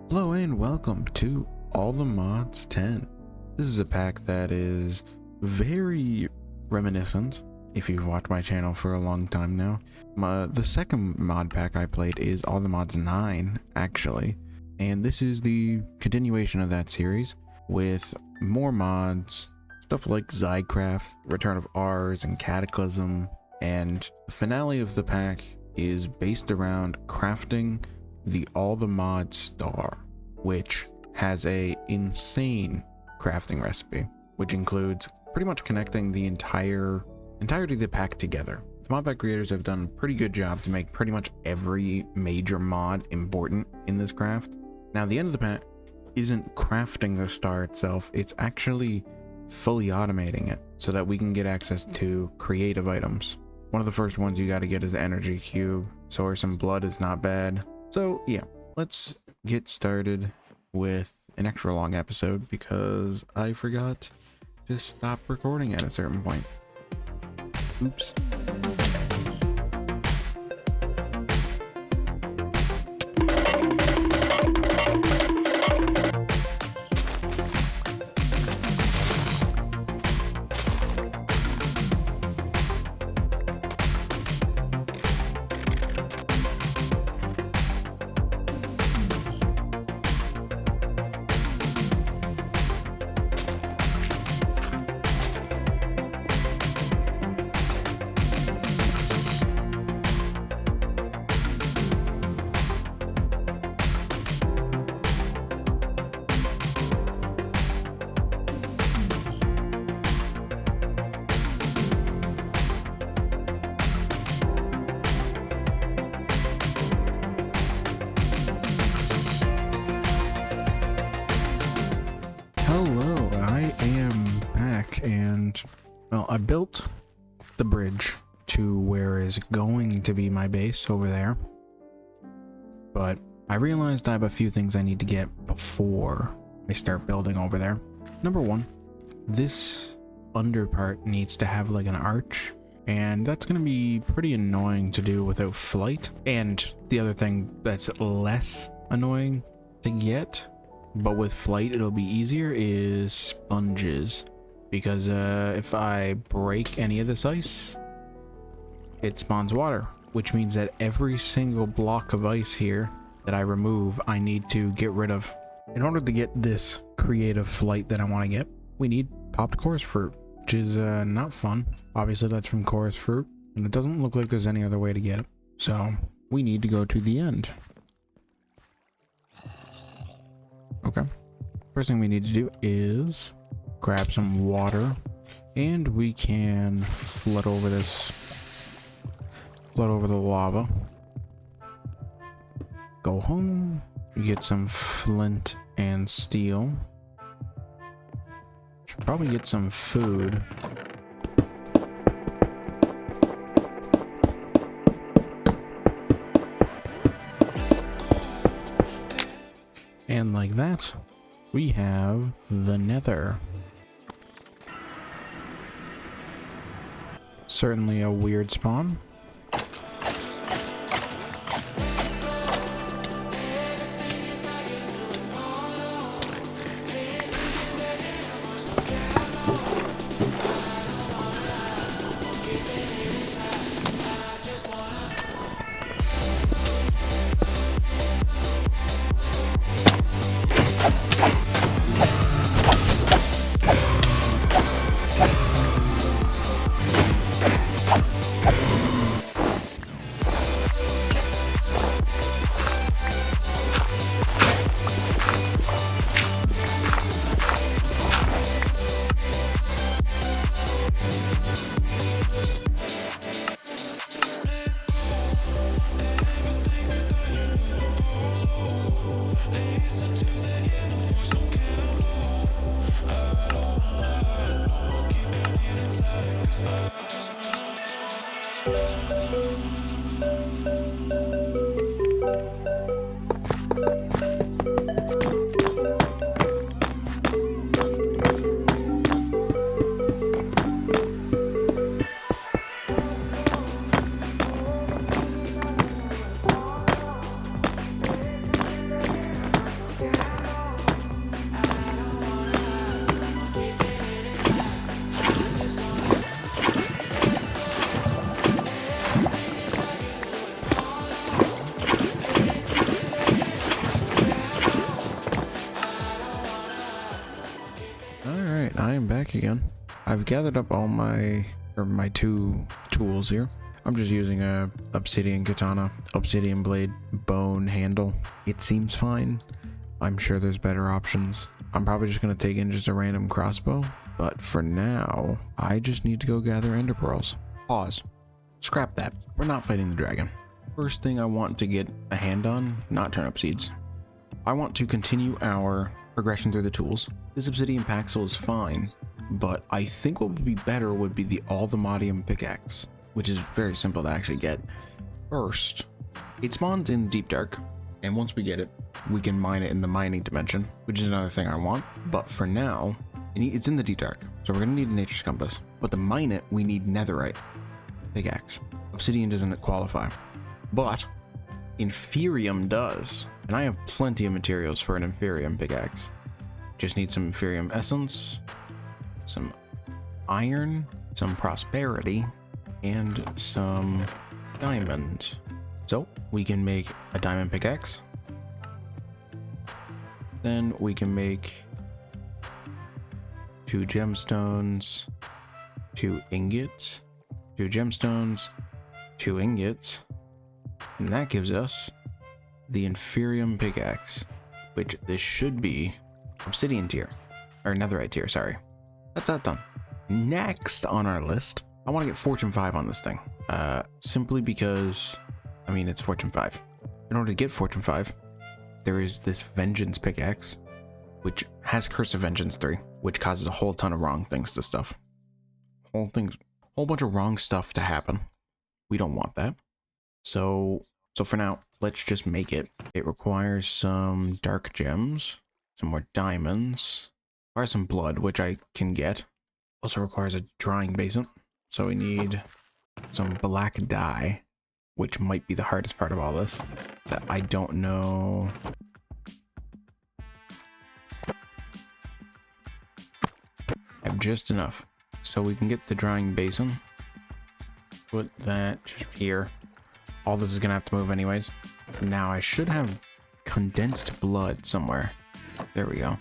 Hello and welcome to All the Mods 10. This is a pack that is very reminiscent, if you've watched my channel for a long time now. The second mod pack I played is All the Mods 9, actually. And this is the continuation of that series, with more mods, stuff like Zycraft, Return of Ars, and Cataclysm. And the finale of the pack is based around crafting the All the Mods star, which has a insane crafting recipe, which includes pretty much connecting the entirety of the pack together. The mod pack creators have done a pretty good job to make pretty much every major mod important in this craft. Now, the end of the pack isn't crafting the star itself, it's actually fully automating it so that we can get access to creative items. One of the first ones you got to get is Energy Cube. Source and Blood is not bad. So yeah, let's get started with an extra long episode because I forgot to stop recording at a certain point. Oops. Hello, I am back, and well, I built the bridge to where is going to be my base over there, but I realized I have a few things I need to get before I start building over there. Number one, this under part needs to have like an arch, and that's going to be pretty annoying to do without flight. And the other thing that's less annoying to get, but with flight it'll be easier, is sponges, because if I break any of this ice, it spawns water, which means that every single block of ice here that I remove, I need to get rid of. In order to get this creative flight that I want to get, we need popped chorus fruit, which is not fun. Obviously that's from chorus fruit, and it doesn't look like there's any other way to get it, so we need to go to the end. Okay, first thing we need to do is grab some water, and we can flood over the lava. Go home, get some flint and steel. Should probably get some food. And like that, we have the Nether. Certainly a weird spawn. Alright, I am back again. I've gathered up all my 2 tools here. I'm just using a obsidian katana, obsidian blade, bone handle. It seems fine. I'm sure there's better options. I'm probably just gonna take in just a random crossbow, but for now, I just need to go gather ender pearls. Pause. Scrap that. We're not fighting the dragon. First thing I want to get a hand on, not turnip seeds. I want to continue our progression through the tools. This obsidian paxel is fine, but I think what would be better would be the Allthemodium pickaxe, which is very simple to actually get. First, it spawns in Deep Dark, and once we get it, we can mine it in the mining dimension, which is another thing I want. But for now, it's in the Deep Dark, so we're gonna need a nature's compass. But to mine it, we need netherite pickaxe. Obsidian doesn't qualify, but Inferium does, and I have plenty of materials for an Inferium pickaxe. Just need some Inferium essence, some iron, some prosperity, and some diamond. So we can make a diamond pickaxe. Then we can make 2 gemstones, 2 ingots, 2 gemstones, 2 ingots, and that gives us the Inferium pickaxe, which this should be obsidian tier, or netherite tier, sorry. That's that done. Next on our list, I want to get Fortune 5 on this thing, simply because, I mean, it's Fortune 5. In order to get Fortune 5, there is this Vengeance pickaxe, which has Curse of Vengeance 3, which causes a whole ton of wrong things to stuff. Whole bunch of wrong stuff to happen. We don't want that. So for now, let's just make it. It requires some dark gems, some more diamonds, requires some blood, which I can get. Also requires a drying basin. So we need some black dye, which might be the hardest part of all this. So I don't know. I have just enough. So we can get the drying basin. Put that just here. All this is gonna have to move anyways. Now I should have condensed blood somewhere. There we go.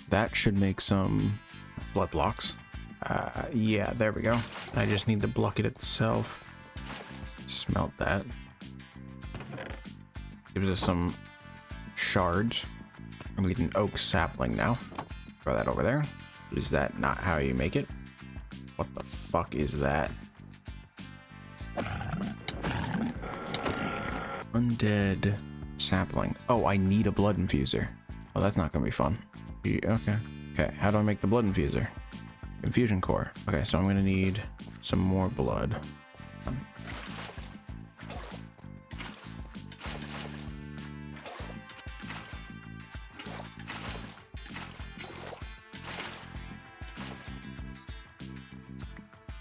That should make some blood blocks. Yeah, there we go. I just need the bucket itself. Smelt that. Gives us some shards. I'm getting an oak sapling now. Throw that over there. Is that not how you make it? What the fuck is that? Undead sapling. Oh, I need a blood infuser. Oh, that's not gonna be fun. Okay. Okay, how do I make the blood infuser? Infusion core. Okay, so I'm gonna need some more blood.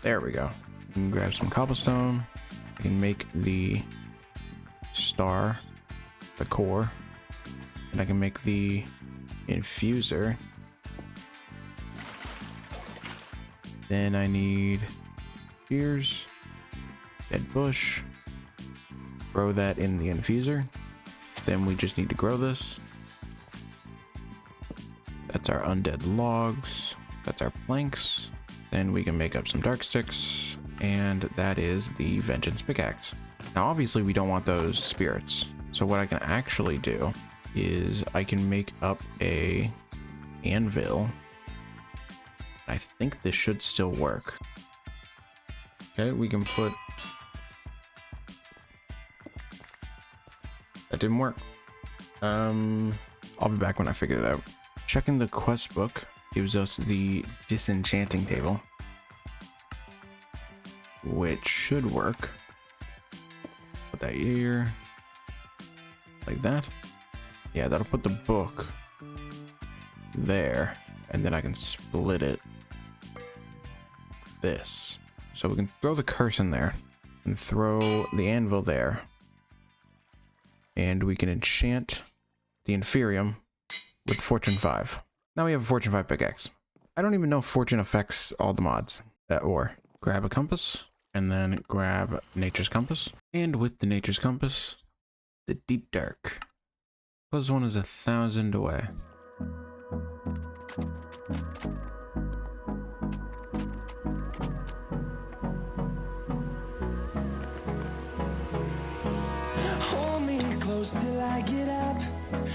There we go. I can grab some cobblestone. I can make the star, the core, and I can make the infuser. Then I need shears, dead bush, grow that in the infuser. Then we just need to grow this. That's our undead logs. That's our planks. Then we can make up some dark sticks, and that is the Vengeance pickaxe. Now obviously we don't want those spirits, so what I can actually do is I can make up a anvil. I think this should still work. Okay, we can put... That didn't work. I'll be back when I figure it out. Checking the quest book gives us the disenchanting table, which should work. Put that here, like that. Yeah, that'll put the book there, and then I can split it this. So we can throw the curse in there and throw the anvil there. and we can enchant the Inferium with Fortune 5. Now we have a Fortune 5 pickaxe. I don't even know if Fortune affects all the mods. Or grab a compass, and then grab Nature's Compass. And with the Nature's Compass, the Deep Dark. Closest one is 1,000 away. Hold me close till I get up.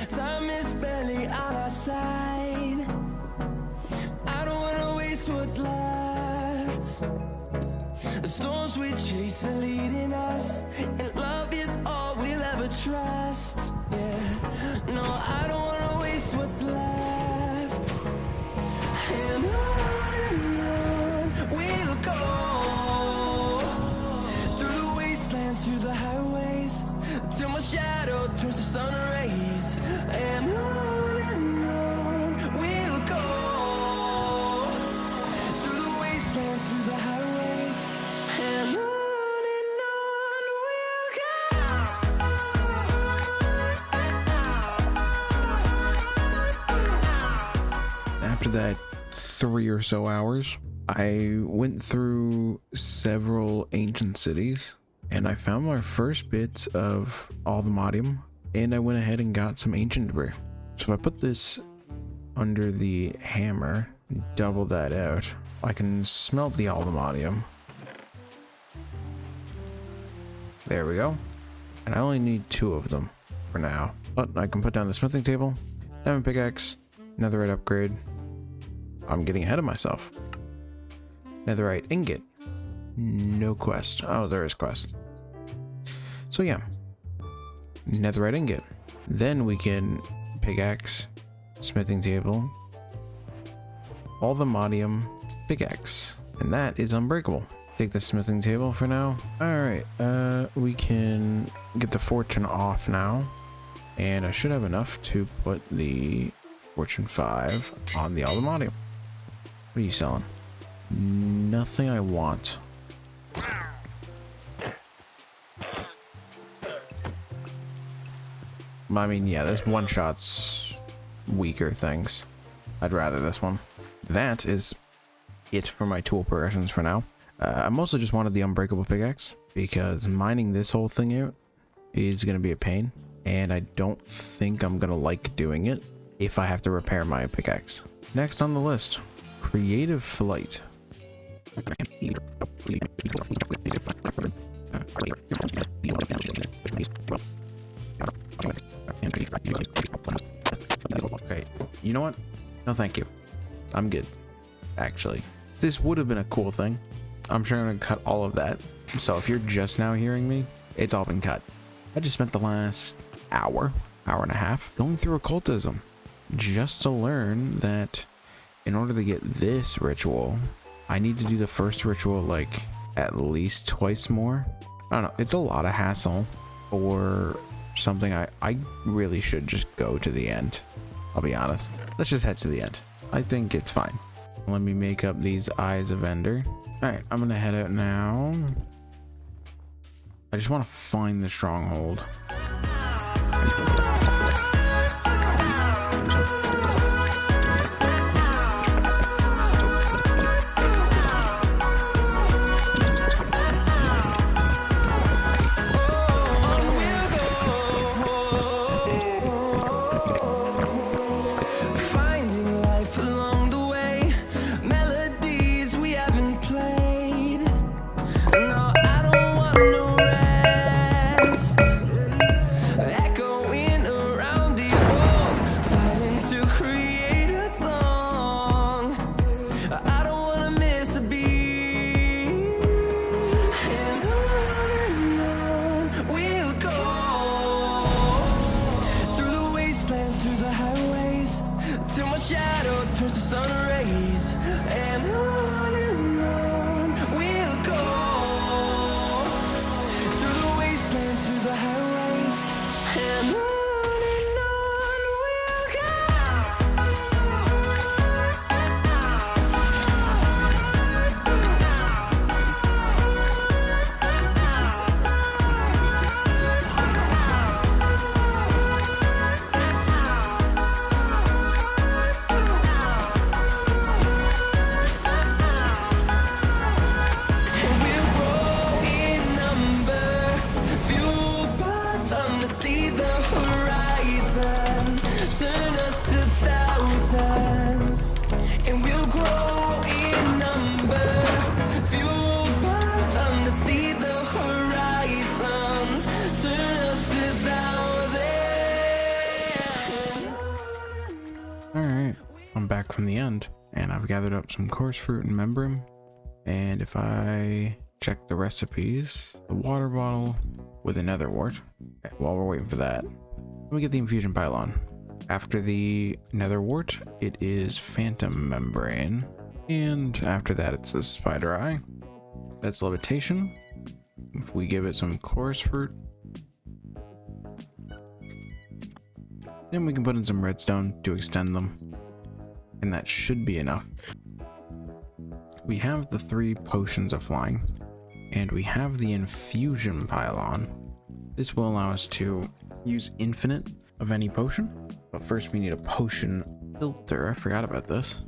Time is barely on our side. I don't wanna waste what's left. The storms we chase are leading us, and love is all we'll ever trust. Yeah, no, I don't wanna waste what's left. And on we'll go, through the wastelands, through the highways, till my shadow turns to sun rays. And on we'll go, through the wastelands, through the highways, and on we'll go. After that 3 or so hours, I went through several ancient cities, and I found my first bits of Allthemodium, and I went ahead and got some ancient debris. So if I put this under the hammer, double that out, I can smelt the Allthemodium. There we go. And I only need 2 of them for now. But I can put down the smithing table, diamond pickaxe, netherite upgrade. I'm getting ahead of myself. Netherite ingot. No quest. Oh, there is quest. So yeah. Netherite ingot. Then we can pickaxe, smithing table, Allthemodium pickaxe. And that is unbreakable. Take the smithing table for now. Alright, we can get the fortune off now. And I should have enough to put the Fortune 5 on the Allthemodium. What are you selling? Nothing I want. I mean, yeah, this one shot's weaker things. I'd rather this one. That is it for my tool progressions for now. I mostly just wanted the unbreakable pickaxe because mining this whole thing out is going to be a pain, and I don't think I'm going to like doing it if I have to repair my pickaxe. Next on the list, creative flight. Okay, you know what? No, thank you. I'm good, actually. This would have been a cool thing. I'm sure I'm gonna cut all of that. So if you're just now hearing me, it's all been cut. I just spent the last hour and a half going through occultism just to learn that in order to get this ritual, I need to do the first ritual like at least twice more. I don't know. It's a lot of hassle for something I really should just go to the end. I'll be honest. Let's just head to the end. I think it's fine. Let me make up these Eyes of Ender. Alright, I'm gonna head out now. I just want to find the stronghold. back from the end, and I've gathered up some coarse fruit and membrum. And if I check the recipes, the water bottle with a nether wart. Okay, while we're waiting for that, let me get the infusion pylon. After the nether wart, it is phantom membrane. And after that, it's the spider eye. That's levitation. If we give it some coarse fruit, then we can put in some redstone to extend them. And that should be enough. We have the 3 potions of flying, and we have the infusion pylon. This will allow us to use infinite of any potion, but first we need a potion filter. I forgot about this.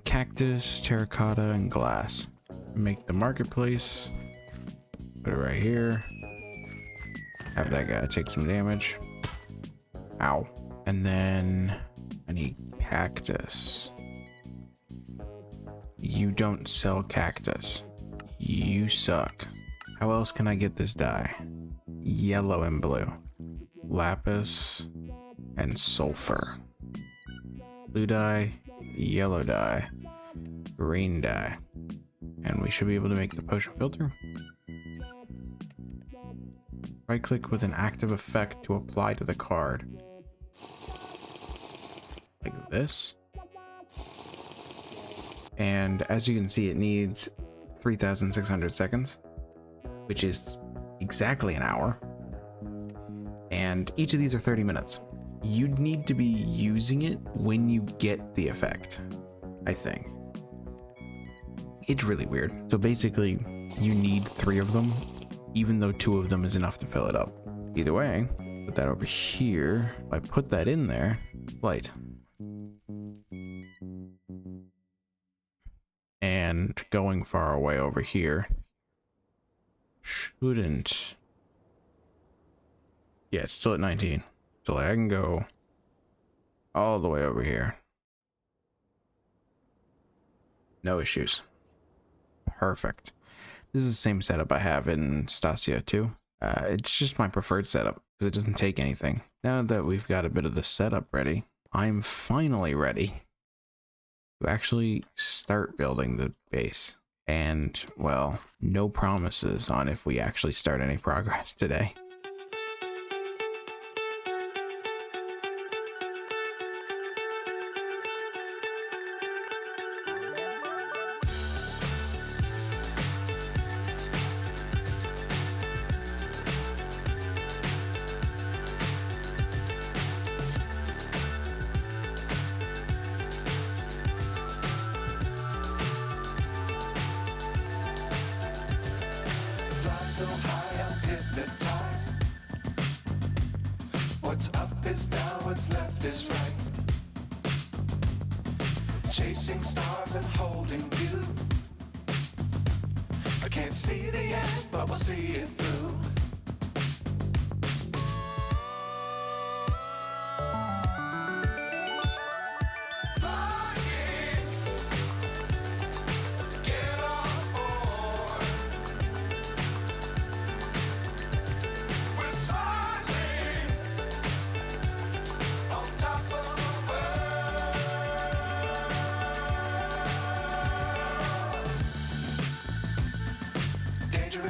Cactus, terracotta, and glass. Make the marketplace. Put it right here. Have that guy take some damage. Ow. And then I need cactus. You don't sell cactus. You suck. How else can I get this dye? Yellow and blue. Lapis and sulfur. Blue dye, yellow dye, green dye. And we should be able to make the potion filter. Right click with an active effect to apply to the card. Like this. And as you can see, it needs 3,600 seconds, which is exactly an hour. And each of these are 30 minutes. You'd need to be using it when you get the effect, I think. It's really weird. So basically, you need 3 of them, even though 2 of them is enough to fill it up. Either way, put that over here. If I put that in there, light. And going far away over here shouldn't. Yeah, it's still at 19. So like I can go all the way over here. No issues. Perfect. This is the same setup I have in Stasia too. It's just my preferred setup because it doesn't take anything. Now that we've got a bit of the setup ready, I'm finally ready to actually start building the base. And, well, no promises on if we actually start any progress today. So high, I'm hypnotized. What's up is down, what's left is right. Chasing stars and holding you. I can't see the end, but we'll see it through.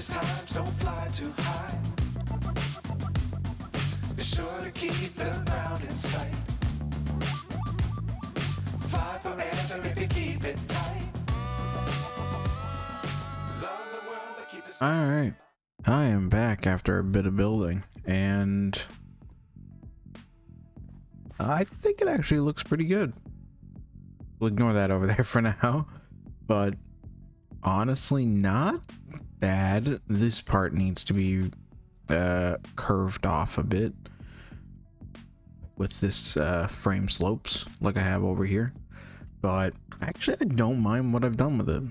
Times don't fly too high. Be sure to keep the ground in sight. Fly forever if you keep it tight. Love the world that keeps us. All right, I am back after a bit of building, and I think it actually looks pretty good. We'll ignore that over there for now, but honestly, not bad. This part needs to be curved off a bit with this frame slopes like I have over here, but actually I don't mind what I've done with it.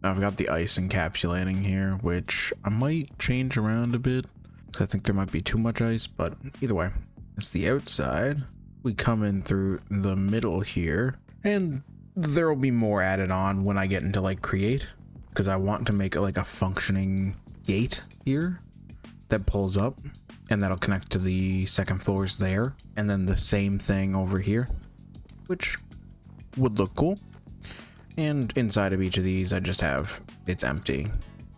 I've got the ice encapsulating here, which I might change around a bit because I think there might be too much ice, but either way, it's the outside. We come in through the middle here, and there will be more added on when I get into like create, because I want to make it like a functioning gate here that pulls up, and that'll connect to the second floors there, and then the same thing over here, which would look cool. And inside of each of these, I just have, it's empty.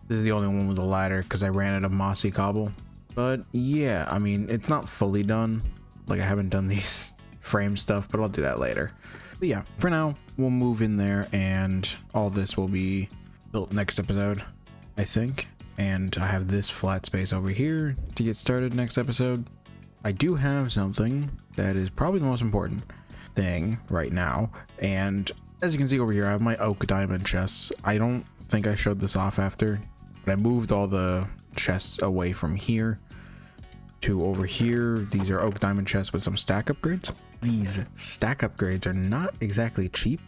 This is the only one with a ladder because I ran out of mossy cobble. But yeah, I mean, it's not fully done. Like, I haven't done these frame stuff, but I'll do that later. But yeah, for now, we'll move in there and all this will be built next episode, I think. And I have this flat space over here to get started next episode. I do have something that is probably the most important thing right now. And as you can see over here, I have my oak diamond chests. I don't think I showed this off after, but I moved all the chests away from here to over here. These are oak diamond chests with some stack upgrades. These stack upgrades are not exactly cheap.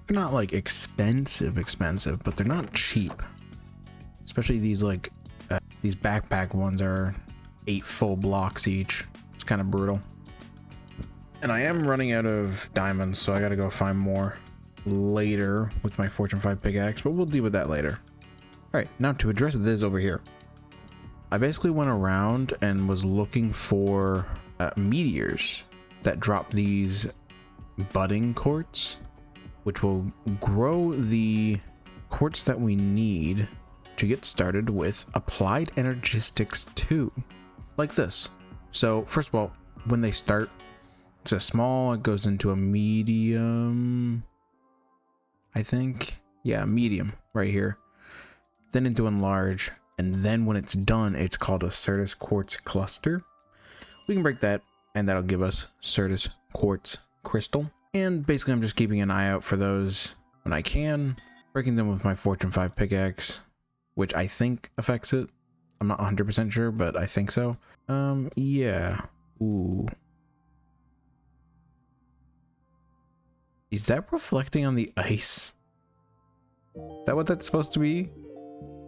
They're not like expensive, but they're not cheap. Especially these like these backpack ones are 8 full blocks each. It's kind of brutal. And I am running out of diamonds, so I gotta go find more later with my Fortune 5 pickaxe, but we'll deal with that later. Alright, now to address this over here. I basically went around and was looking for meteors that drop these budding quartz, which will grow the quartz that we need to get started with Applied Energistics 2, like this. So first of all, when they start, it's a small, it goes into a medium, I think. Yeah, medium right here. Then into enlarge, and then when it's done, it's called a Certus Quartz Cluster. We can break that, and that'll give us Certus Quartz Crystal. And basically, I'm just keeping an eye out for those when I can, breaking them with my Fortune 5 pickaxe, which I think affects it. I'm not 100% sure, but I think so. Yeah. Ooh. Is that reflecting on the ice? Is that what that's supposed to be?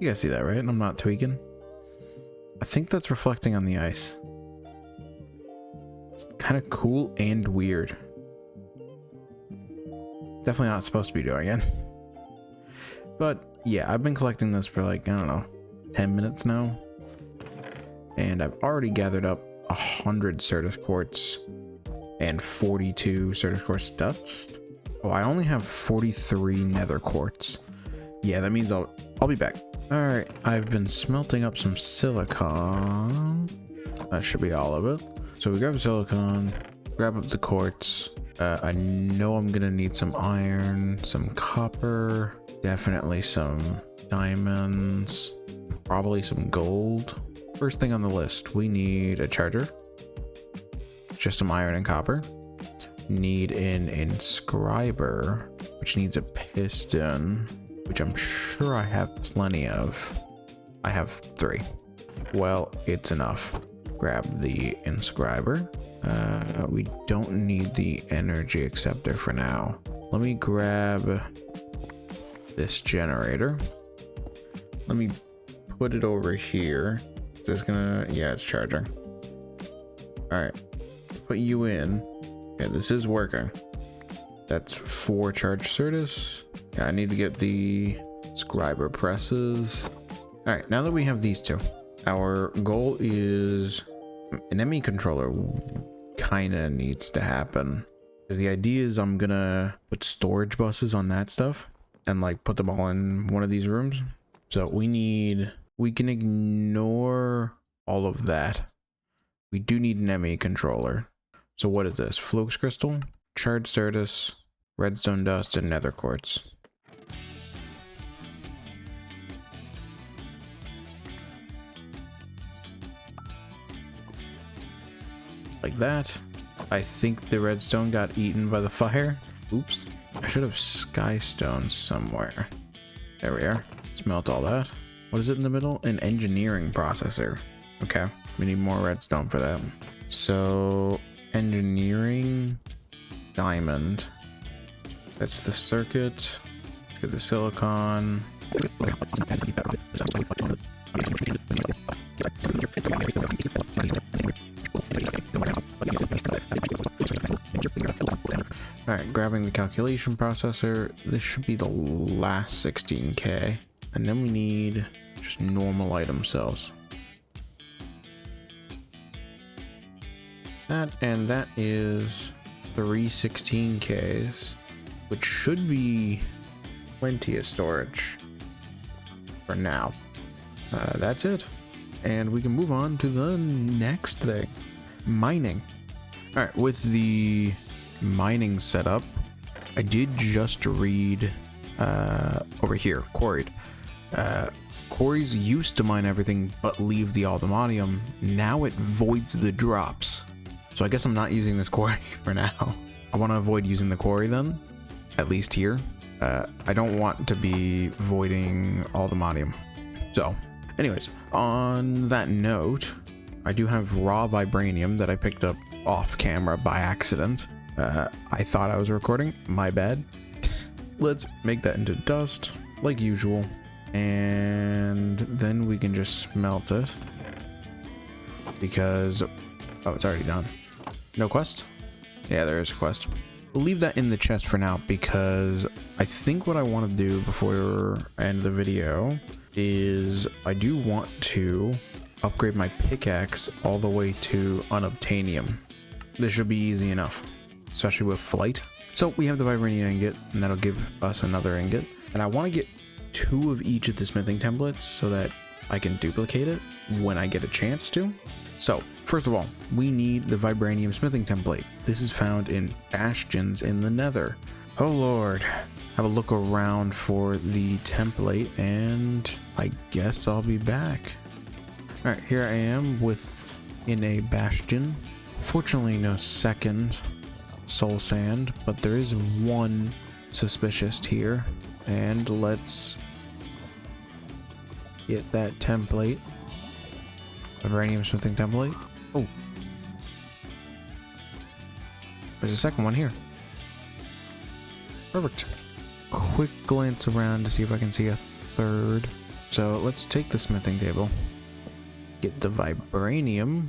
You guys see that, right? I'm not tweaking. I think that's reflecting on the ice. It's kind of cool and weird. Definitely not supposed to be doing it. But yeah, I've been collecting this for like, I don't know, 10 minutes now. And I've already gathered up 100 Certus Quartz and 42 Certus Quartz dust. Oh, I only have 43 Nether Quartz. Yeah, that means I'll be back. All right, I've been smelting up some silicon. That should be all of it. So we grab silicon, grab up the quartz. I know I'm gonna need some iron, some copper, definitely some diamonds, probably some gold. First thing on the list, we need a charger, just some iron and copper. Need an inscriber, which needs a piston, which I'm sure I have plenty of. I have 3. Well, it's enough. Grab the inscriber. We don't need the energy acceptor for now. Let me grab this generator. Let me put it over here. Is this gonna, yeah, it's charging. All right, put you in. Yeah, this is working. That's 4 charged Certus. Yeah, I need to get the scriber presses. All right, now that we have these 2, our goal is an ME controller kind of needs to happen. Because the idea is I'm gonna put storage buses on that stuff and like put them all in one of these rooms. So we can ignore all of that. We do need an ME controller. So what is this? Flux crystal, charged Certus, redstone dust, and nether quartz. Like that. I think the redstone got eaten by the fire. Oops. I should have skystone somewhere. There we are. Let's melt all that. What is it in the middle? An engineering processor. Okay. We need more redstone for that. So engineering diamond. That's the circuit. Let's get the silicon. Alright, grabbing the calculation processor. This should be the last 16k. And then we need just normal item cells. That is 3 16Ks. which should be plenty of storage for now. That's it. And we can move on to the next thing, mining. All right, with the mining setup, I did just read over here, quarried. Quarries used to mine everything but leave the aldermanium. Now it voids the drops. So I guess I'm not using this quarry for now. I want to avoid using the quarry then, at least here. I don't want to be voiding aldermanium. So anyways, on that note, I do have raw vibranium that I picked up off camera by accident. I thought I was recording, my bad. Let's make that into dust like usual, and then we can just smelt it because, oh, it's already done. No quest? Yeah, there is a quest. We'll leave that in the chest for now because I think what I want to do before I end the video is I do want to upgrade my pickaxe all the way to unobtainium. This should be easy enough, especially with flight. So we have the vibranium ingot, and that'll give us another ingot. And I want to get 2 of each of the smithing templates so that I can duplicate it when I get a chance to. So first of all, we need the vibranium smithing template. This is found in bastions in the nether. Oh Lord. Have a look around for the template, and I guess I'll be back. All right, here I am in a bastion. Fortunately, no second soul sand, but there is one suspicious here. And let's get that template. Vibranium smithing template. Oh. There's a second one here. Perfect. Quick glance around to see if I can see a third. So let's take the smithing table. Get the vibranium.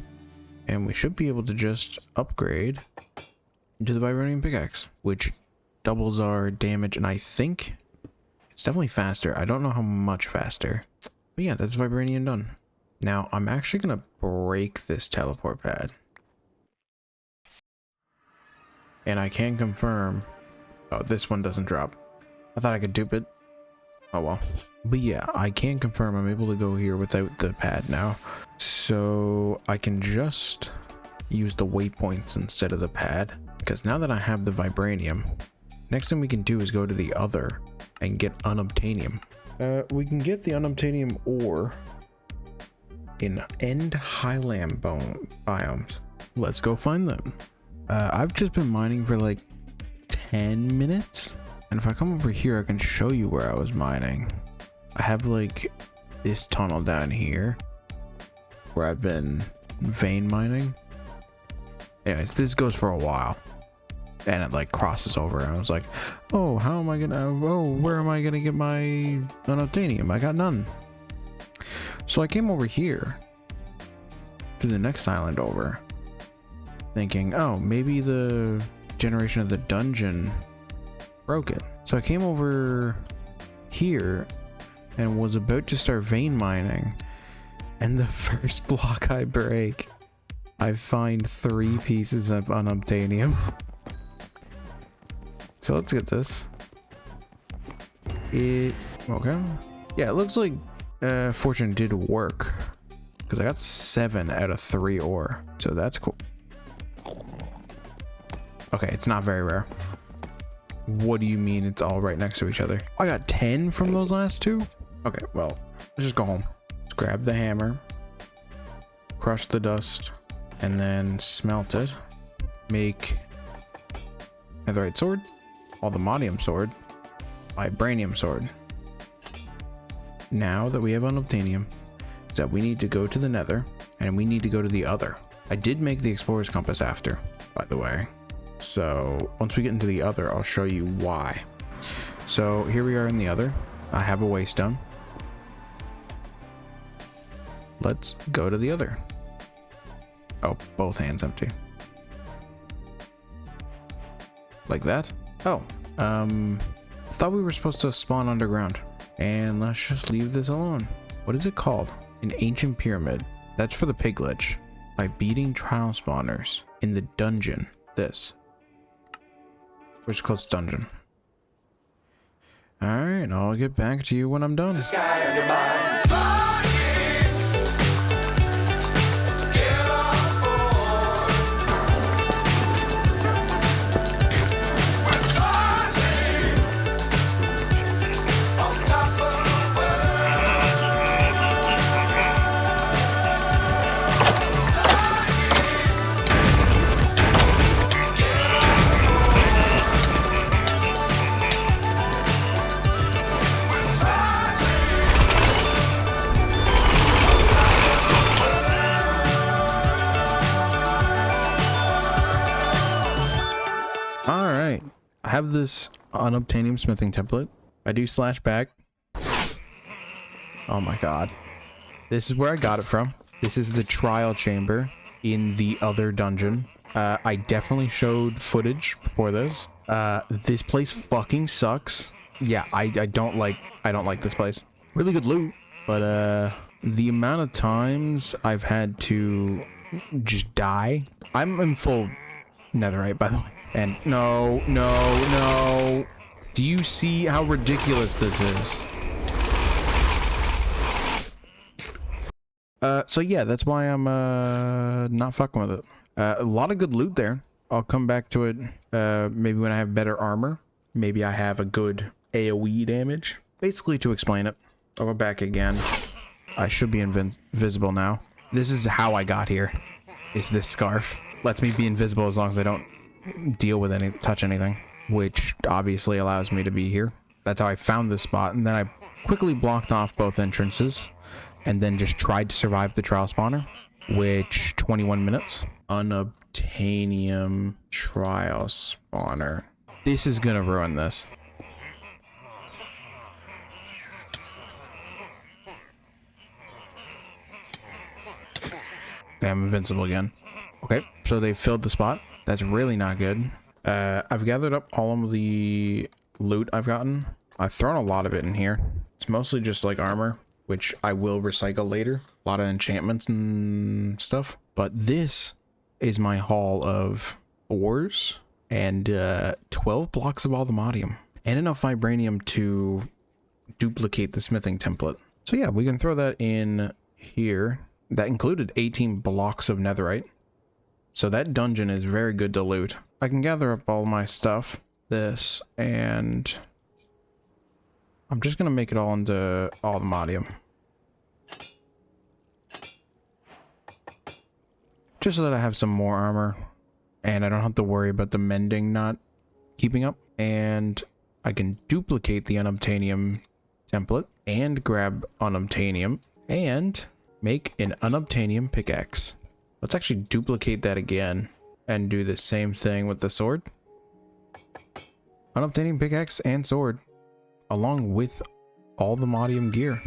And we should be able to just upgrade into the vibranium pickaxe, which doubles our damage, and I think it's definitely faster. I don't know how much faster, but yeah, that's vibranium done. Now I'm actually gonna break this teleport pad, and I can confirm, oh, this one doesn't drop. I thought I could dupe it. Oh well. But yeah, I can confirm I'm able to go here without the pad now. So I can just use the waypoints instead of the pad, because now that I have the vibranium, next thing we can do is go to the other and get unobtainium. We can get the unobtainium ore in end highland biomes. Let's go find them. I've just been mining for like 10 minutes. And if I come over here, I can show you where I was mining. I have like this tunnel down here where I've been vein mining. Anyways, this goes for a while. And it like crosses over, and I was like, oh, how am I gonna, oh, where am I gonna get my unobtainium? I got none. So I came over here to the next island over, thinking, oh, maybe the generation of the dungeon broke it. So I came over here and was about to start vein mining, and the first block I break, I find 3 pieces of unobtainium. So let's get this. Okay. Yeah, it looks like fortune did work, because I got 7 out of 3 ore, so that's cool. Okay, it's not very rare. What do you mean it's all right next to each other? I got 10 from those last 2? Okay, well, let's just go home. Let's grab the hammer, crush the dust, and then smelt it. Make netherite sword, aldermanium sword, vibranium sword. Now that we have unobtainium, is that we need to go to the nether, and we need to go to the other. I did make the explorer's compass after, by the way. So once we get into the other, I'll show you why. So here we are in the other. I have a waystone. Let's go to the other. Oh, both hands empty. Like that? Oh, I thought we were supposed to spawn underground. And let's just leave this alone. What is it called? An ancient pyramid. That's for the piglet. By beating trial spawners in the dungeon. This. Which is called dungeon. Alright, I'll get back to you when I'm done. Sky on your mind. Alright, I have this unobtainium smithing template. I do slash back. Oh my god. This is where I got it from. This is the trial chamber in the other dungeon. I definitely showed footage before this. This place fucking sucks. Yeah, I don't like this place. Really good loot, but the amount of times I've had to just die. I'm in full netherite, by the way. And no. Do you see how ridiculous this is? So yeah, that's why I'm not fucking with it. A lot of good loot there. I'll come back to it maybe when I have better armor. Maybe I have a good AoE damage. Basically, to explain it, I'll go back again. I should be invisible now. This is how I got here. Is this scarf. Lets me be invisible as long as I don't deal with touch anything, which obviously allows me to be here. That's how I found this spot, and then I quickly blocked off both entrances and then just tried to survive the trial spawner, which 21 minutes. Unobtainium trial spawner. This is gonna ruin this. Okay, I'm invincible again. Okay, so they filled the spot. That's really not good. I've gathered up all of the loot I've gotten. I've thrown a lot of it in here. It's mostly just like armor, which I will recycle later. A lot of enchantments and stuff. But this is my haul of ores and 12 blocks of allthemodium and enough vibranium to duplicate the smithing template. So yeah, we can throw that in here. That included 18 blocks of netherite. So that dungeon is very good to loot. I can gather up all my stuff, this, and I'm just gonna make it all into allthemodium. Just so that I have some more armor and I don't have to worry about the mending not keeping up. And I can duplicate the unobtainium template and grab unobtainium and make an unobtainium pickaxe. Let's actually duplicate that again and do the same thing with the sword. Unobtainium pickaxe and sword, along with allthemodium gear.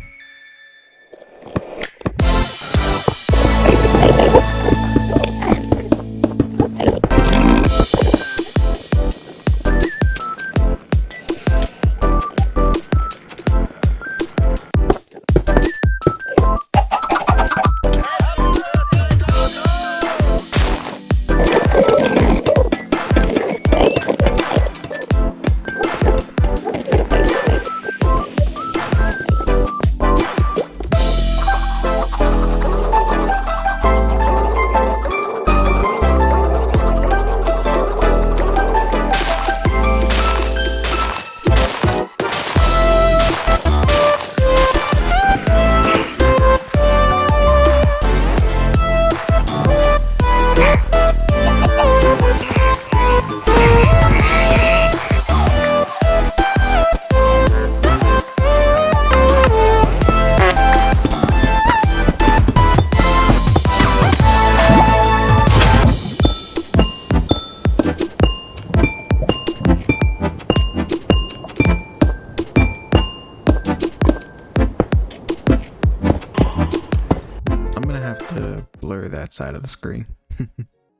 That side of the screen.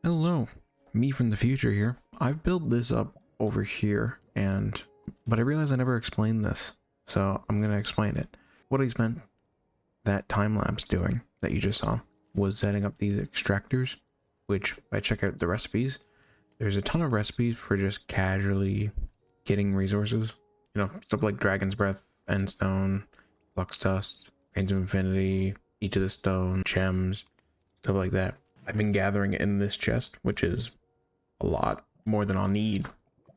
Hello, me from the future here. I've built this up over here, but I realized I never explained this, so I'm gonna explain it. What I spent that time lapse doing that you just saw was setting up these extractors, which if I check out the recipes, there's a ton of recipes for just casually getting resources. You know, stuff like Dragon's Breath, Endstone, Flux Dust, Grains of Infinity, Each of the Stone, Gems, stuff like that. I've been gathering in this chest, which is a lot more than I'll need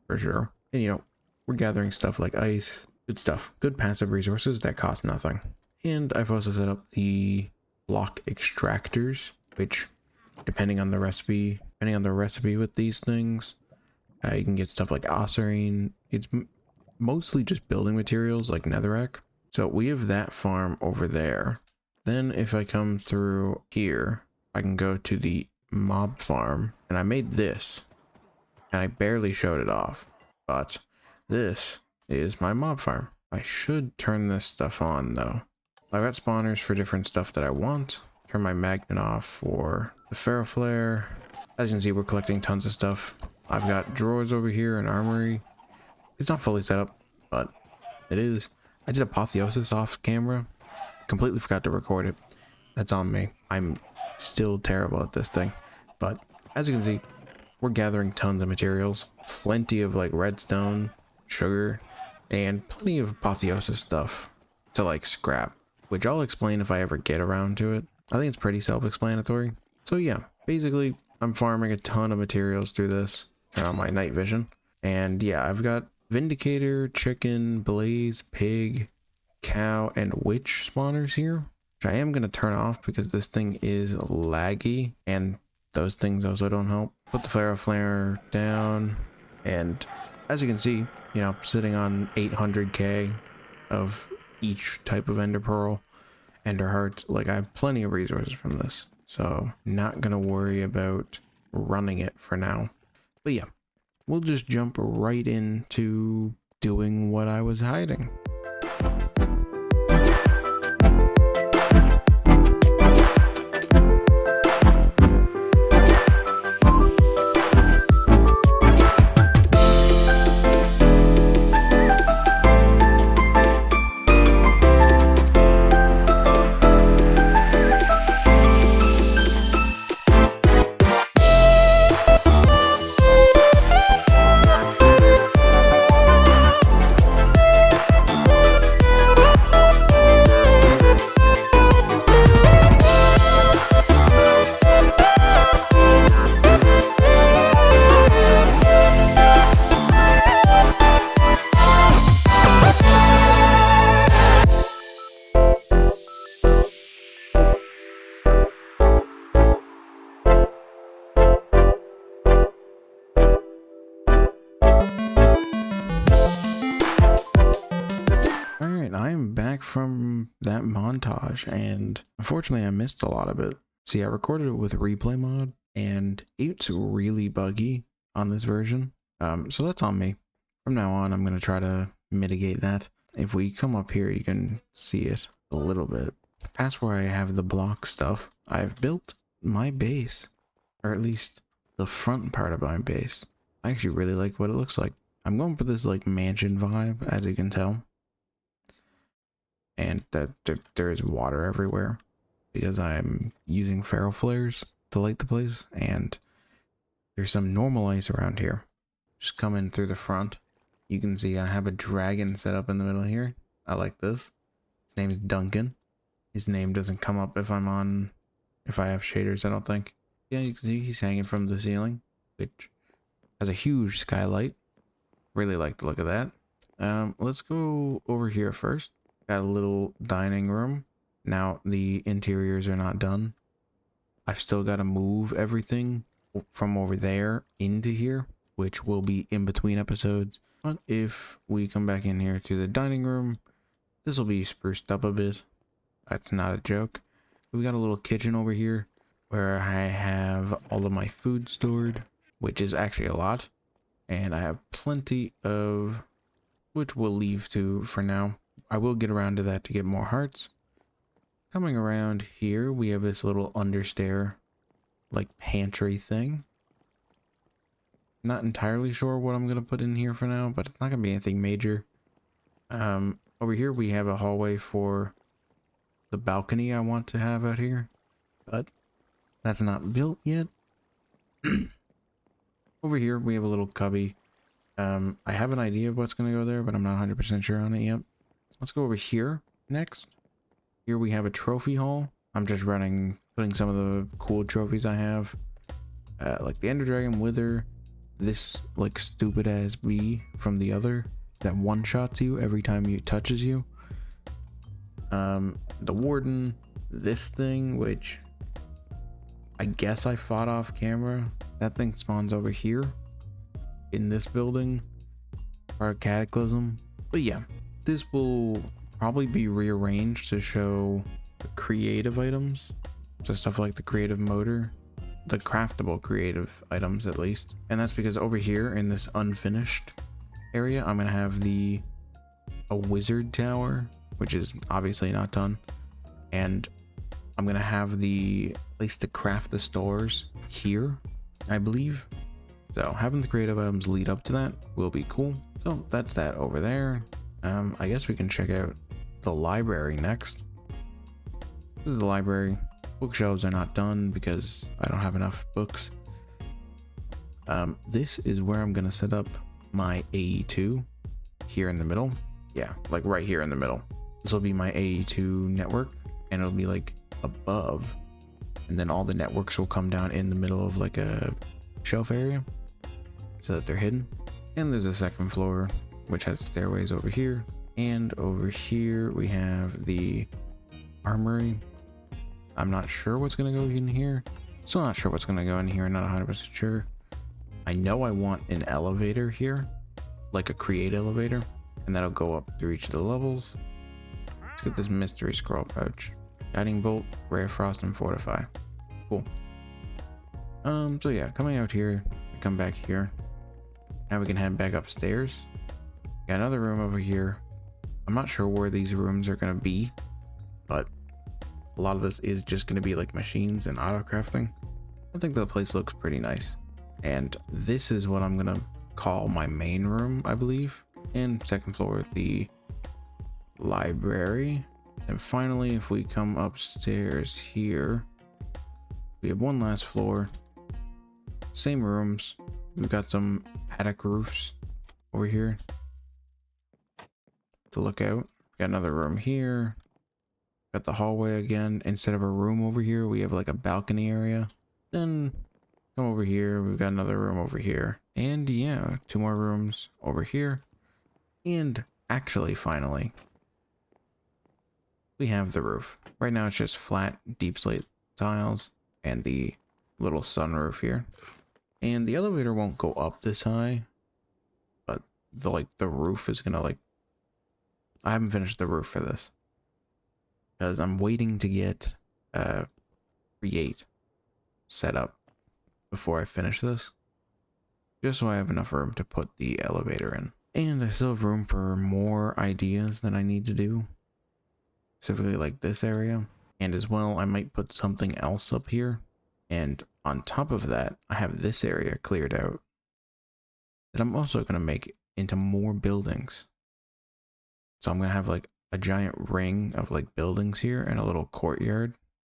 for sure. And you know, we're gathering stuff like ice, good stuff, good passive resources that cost nothing. And I've also set up the block extractors, which depending on the recipe with these things, you can get stuff like Osirine. It's mostly just building materials like netherrack. So we have that farm over there. Then if I come through here, I can go to the mob farm, and I made this, and I barely showed it off, but this is my mob farm. I should turn this stuff on though. I've got spawners for different stuff that I want. Turn my magnet off for the ferroflare. As you can see, we're collecting tons of stuff. I've got drawers over here and armory. It's not fully set up, but it is. I did apotheosis off camera. Completely forgot to record it. That's on me. I'm still terrible at this thing. But as you can see, we're gathering tons of materials. Plenty of like redstone, sugar, and plenty of apotheosis stuff to like scrap, which I'll explain if I ever get around to it. I think it's pretty self-explanatory. So yeah, basically I'm farming a ton of materials through this. Turn on my night vision. And yeah, I've got Vindicator, Chicken, Blaze, Pig, Cow, and Witch spawners here, which I am going to turn off because this thing is laggy and those things also don't help. Put the ferroflare down, and as you can see, you know, sitting on 800k of each type of ender pearl, ender heart. Like, I have plenty of resources from this, so not gonna worry about running it for now. But yeah, we'll just jump right into doing what I was hiding. Alright, I'm back from that montage, and unfortunately I missed a lot of it. See, I recorded it with replay mod, and it's really buggy on this version. So that's on me. From now on, I'm going to try to mitigate that. If we come up here, you can see it a little bit. Past where I have the block stuff, I've built my base, or at least the front part of my base. I actually really like what it looks like. I'm going for this like mansion vibe, as you can tell. And that there is water everywhere because I'm using ferroflares to light the place, and there's some normal ice around here. Just come in through the front. You can see I have a dragon set up in the middle here. I like this. His name is Duncan. His name doesn't come up if I have shaders, I don't think. Yeah, you can see he's hanging from the ceiling, which has a huge skylight. Really like the look of that. Let's go over here first. Got a little dining room. Now the interiors are not done. I've still got to move everything from over there into here, which will be in between episodes. But if we come back in here to the dining room, this will be spruced up a bit. That's not a joke. We got a little kitchen over here where I have all of my food stored, which is actually a lot. And I have plenty of, which we'll leave to for now. I will get around to that to get more hearts. Coming around here, we have this little understair, like pantry thing. Not entirely sure what I'm going to put in here for now, but it's not going to be anything major. Over here, we have a hallway for the balcony I want to have out here, but that's not built yet. Over here, we have a little cubby I have an idea of what's going to go there, but I'm not 100% sure on it yet. Let's go over here next. Here we have a trophy hall. I'm just putting some of the cool trophies I have. Like the Ender Dragon Wither, this like stupid ass bee from the other that one-shots you every time it touches you. The Warden, this thing, which I guess I fought off camera. That thing spawns over here in this building, part of Cataclysm. But yeah, this will probably be rearranged to show the creative items, so stuff like the creative motor, the craftable creative items at least. And that's because over here in this unfinished area, I'm gonna have a wizard tower, which is obviously not done, and I'm gonna have the place to craft the stores here, I believe. So having the creative items lead up to that will be cool. So that's that over there. I guess we can check out the library next. This is the library. Bookshelves are not done because I don't have enough books. This is where I'm gonna set up my AE2 here in the middle. Yeah, like right here in the middle. This will be my AE2 network, and it'll be like above, and then all the networks will come down in the middle of like a shelf area so that they're hidden. And there's a second floor which has stairways over here, and over here we have the armory. I'm not sure what's gonna go in here. Still not sure what's gonna go in here, not 100% sure. I know I want an elevator here, like a create elevator, and that'll go up through each of the levels. Let's get this mystery scroll pouch. Guiding bolt, ray of frost, and fortify. Cool. So yeah, coming out here, we come back here. Now we can head back upstairs. Got another room over here. I'm not sure where these rooms are gonna be, but a lot of this is just gonna be like machines and auto crafting. I think the place looks pretty nice. And this is what I'm gonna call my main room, I believe. And second floor, the library. And finally, if we come upstairs here, we have one last floor, same rooms. We've got some attic roofs over here to look out. Got another room here. Got the hallway again. Instead of a room over here, we have like a balcony area. Then come over here, we've got another room over here. And yeah, two more rooms over here. And actually, finally, we have the roof. Right now it's just flat deep slate tiles and the little sunroof here. And the elevator won't go up this high, but the roof is gonna I haven't finished the roof for this because I'm waiting to get create set up before I finish this, just so I have enough room to put the elevator in. And I still have room for more ideas that I need to do, specifically like this area. And as well, I might put something else up here. And on top of that, I have this area cleared out that I'm also going to make into more buildings. So I'm going to have like a giant ring of like buildings here and a little courtyard.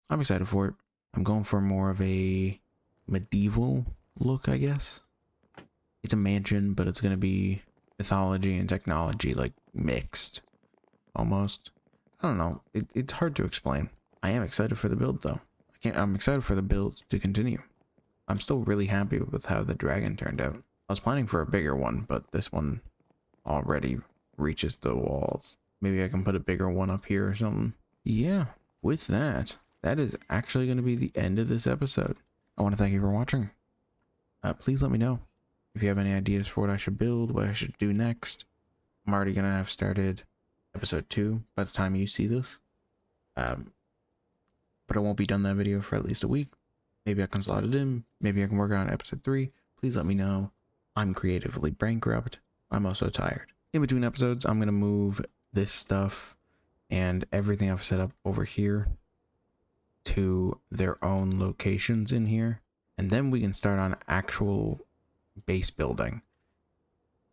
I'm excited for it. I'm going for more of a medieval look, I guess. It's a mansion, but it's going to be mythology and technology like mixed almost. I don't know. It's hard to explain. I am excited for the build though. I'm excited for the build to continue. I'm still really happy with how the dragon turned out. I was planning for a bigger one, but this one already reaches the walls. Maybe I can put a bigger one up here or something. Yeah, with that is actually going to be the end of this episode. I want to thank you for watching. Please let me know if you have any ideas for what I should build, what I should do next. I'm already going to have started episode 2 by the time you see this. But I won't be done that video for at least a week. Maybe I can slot it in. Maybe I can work on episode 3. Please let me know. I'm creatively bankrupt. I'm also tired. In between episodes, I'm going to move this stuff and everything I've set up over here to their own locations in here. And then we can start on actual base building,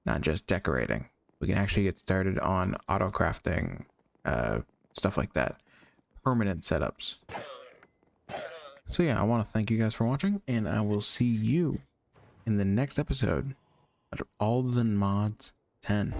not just decorating. We can actually get started on auto crafting, stuff like that. Permanent setups. So yeah, I want to thank you guys for watching, and I will see you in the next episode But all the mods 10.